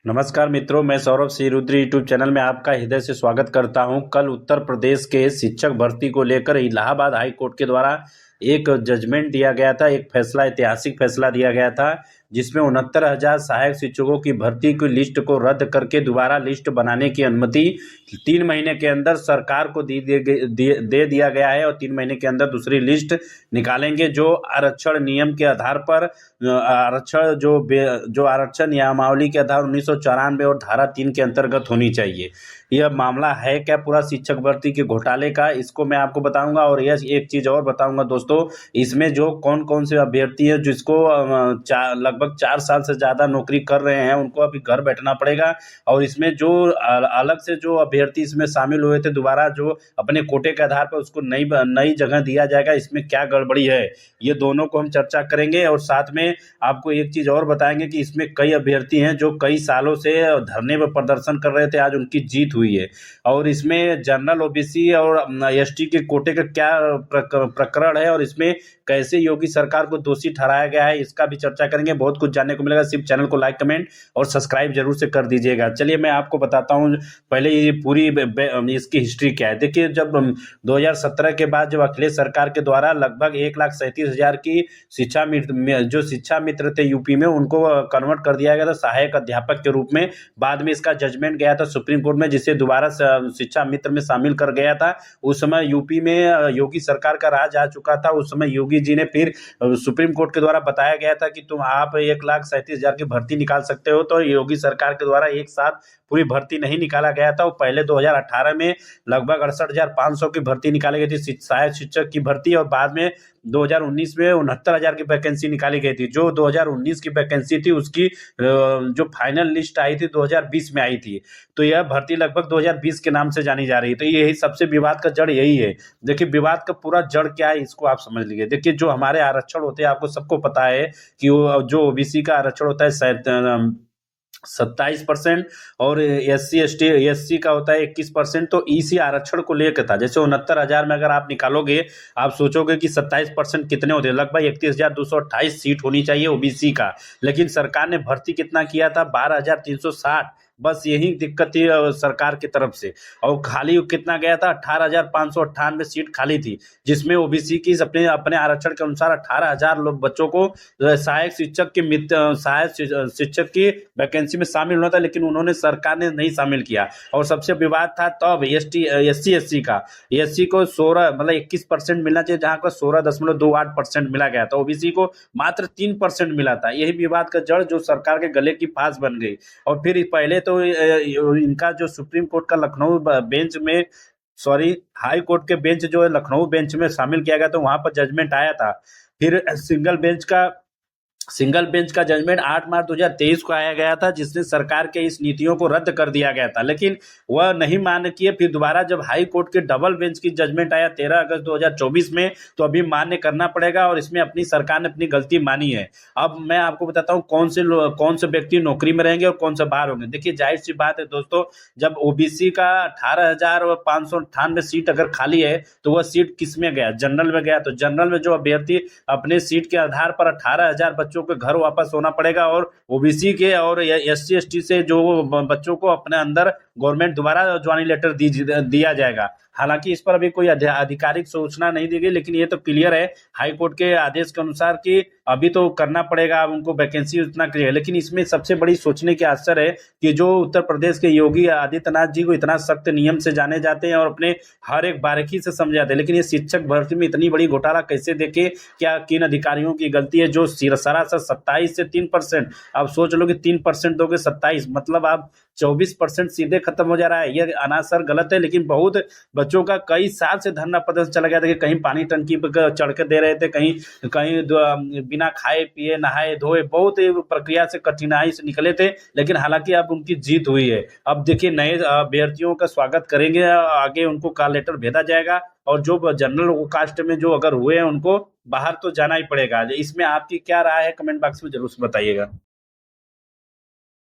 नमस्कार मित्रों, मैं सौरभ सिंह रुद्र यूट्यूब चैनल में आपका हृदय से स्वागत करता हूं। कल उत्तर प्रदेश के शिक्षक भर्ती को लेकर इलाहाबाद हाई कोर्ट के द्वारा एक जजमेंट दिया गया था, एक फैसला, ऐतिहासिक फैसला दिया गया था, जिसमें 69,000 सहायक शिक्षकों की भर्ती की लिस्ट को रद्द करके दोबारा लिस्ट बनाने की अनुमति 3 महीने के अंदर सरकार को दे दिया गया है और 3 महीने के अंदर दूसरी लिस्ट निकालेंगे, जो आरक्षण नियम के आधार पर आरक्षण जो आरक्षण नियमावली के आधार 1994 और धारा 3 के अंतर्गत होनी चाहिए। यह मामला है क्या पूरा शिक्षक भर्ती के घोटाले का, इसको मैं आपको बताऊंगा। और यह एक चीज और बताऊंगा दोस्तों, इसमें जो कौन कौन से अभ्यर्थी हैं जिसको लगभग 4 साल से ज्यादा नौकरी कर रहे हैं, उनको अभी घर बैठना पड़ेगा। और इसमें जो अलग से जो अभ्यर्थी इसमें शामिल हुए थे दोबारा जो अपने कोटे के आधार पर, उसको नई जगह दिया जाएगा। इसमें क्या गड़बड़ी है, ये दोनों को हम चर्चा करेंगे। और साथ में आपको एक चीज और बताएंगे कि इसमें कई अभ्यर्थी हैं जो कई सालों से धरने पर प्रदर्शन कर रहे थे, आज उनकी जीत हुई है। और इसमें जनरल, ओबीसी और एसटी के कोटे का क्या प्रकरण है और इसमें कैसे योगी सरकार को दोषी ठहराया गया है, इसका भी चर्चा करेंगे। बहुत कुछ जानने को मिलेगा। सिर्फ चैनल को लाइक, कमेंट और सब्सक्राइब जरूर से कर दीजिएगा। चलिए मैं आपको बताता हूँ पहले ये पूरी इसकी हिस्ट्री क्या है। देखिए, जब 2017 के बाद जब अखिलेश सरकार के द्वारा लगभग 1,37,000 की शिक्षा मित्र थे यूपी में, उनको कन्वर्ट कर दिया गया था सहायक अध्यापक के रूप में। बाद में इसका जजमेंट गया था सुप्रीम कोर्ट में, जिसे दोबारा शिक्षा मित्र में शामिल कर गया था। उस समय यूपी में योगी सरकार का राज आ चुका था। उस समय योगी जी ने फिर सुप्रीम कोर्ट के द्वारा बताया गया था कि आप 1,37,000 की भर्ती निकाल सकते हो। तो योगी सरकार के द्वारा एक साथ पूरी भर्ती नहीं निकाला गया था। वो पहले 2018 में लगभग 68,500 की भर्ती निकाली गई थी, सहायक शिक्षक की भर्ती। और बाद में 2019 में 69,000 की वैकेंसी निकाली गई थी। जो 2019 की वैकेंसी थी उसकी जो फाइनल लिस्ट आई थी 2020 में आई थी। तो यह भर्ती लगभग 2020 के नाम से जानी जा रही है। तो यही सबसे विवाद का जड़ यही है। देखिए, विवाद का पूरा जड़ क्या है इसको आप समझ लीजिए। देखिए, जो हमारे आरक्षण होते हैं, आपको सबको पता है कि जो ओबीसी का आरक्षण होता है 27% और एससी का होता है 21%। तो इसी आरक्षण को लेकर था। जैसे 69,000 में अगर आप निकालोगे, आप सोचोगे कि 27% कितने होते हैं, लगभग 31,228 सीट होनी चाहिए ओबीसी का। लेकिन सरकार ने भर्ती कितना किया था, 12,360। बस यही दिक्कत थी सरकार की तरफ से। और खाली कितना गया था, 18,598 सीट खाली थी, जिसमें ओबीसी की अपने अपने आरक्षण के अनुसार 18,000 लोग बच्चों को सहायक शिक्षक की वैकेंसी में शामिल होना था। लेकिन उन्होंने, सरकार ने नहीं शामिल किया। और सबसे विवाद था तब एससी का, एससी को 16 मतलब 21% मिलना चाहिए, जहां पर 16.28% मिला गया था। ओबीसी को मात्र 3% मिला था। यही विवाद का जड़ जो सरकार के गले की फांस बन गई। और फिर पहले तो इनका जो सुप्रीम कोर्ट का लखनऊ बेंच में, सॉरी, हाई कोर्ट के बेंच जो है लखनऊ बेंच में शामिल किया गया, तो वहां पर जजमेंट आया था। फिर सिंगल बेंच का जजमेंट 8 मार्च 2023 को आया गया था, जिसने सरकार के इस नीतियों को रद्द कर दिया गया था। लेकिन वह नहीं मान्य किए। फिर दोबारा जब हाई कोर्ट के डबल बेंच की जजमेंट आया 13 अगस्त 2024 में, तो अभी मान्य करना पड़ेगा। और इसमें अपनी सरकार ने अपनी गलती मानी है। अब मैं आपको बताता हूँ कौन से व्यक्ति नौकरी में रहेंगे और कौन से बाहर होंगे। देखिए, जाहिर सी बात है दोस्तों, जब ओबीसी का 18,598 सीट अगर खाली है, तो वह सीट किस में गया, जनरल में गया। तो जनरल में जो अभ्यर्थी अपने सीट के आधार पर 18,000 बच्चों के घर वापस होना पड़ेगा। और ओबीसी के और एससी एसटी से जो बच्चों को अपने अंदर गवर्नमेंट दोबारा ज्वाइनिंग लेटर दिया जाएगा। हालांकि इस पर अभी कोई आधिकारिक सूचना नहीं दी गई, लेकिन ये तो क्लियर है हाई कोर्ट के आदेश के अनुसार कि अभी तो करना पड़ेगा, अब उनको वैकेंसी उतना क्लियर है। लेकिन इसमें सबसे बड़ी सोचने की आश्चर्य है कि जो उत्तर प्रदेश के योगी आदित्यनाथ जी को इतना सख्त नियम से जाने जाते हैं और अपने हर एक बारीकी से समझाते हैं, लेकिन ये शिक्षक भर्ती में इतनी बड़ी घोटाला कैसे देखे, क्या किन अधिकारियों की गलती है जो सरासर 27 से 3%। आप सोच लो कि 3% दोगे 27, मतलब आप 24% सीधे खत्म हो जा रहा है। ये अनासर गलत है। लेकिन बहुत बच्चों का कई साल से धरना प्रदर्शन चला गया था कि कहीं पानी टंकी पर चढ़ के दे रहे थे, कहीं बिना खाए पिए नहाए धोए बहुत प्रक्रिया से कठिनाई से निकले थे। लेकिन हालांकि अब उनकी जीत हुई है। अब देखिए, नए अभ्यर्थियों का स्वागत करेंगे, आगे उनको कॉल लेटर भेजा जाएगा। और जो जनरल कास्ट में जो अगर हुए हैं, उनको बाहर तो जाना ही पड़ेगा। इसमें आपकी क्या राय है, कमेंट बॉक्स में जरूर बताइएगा।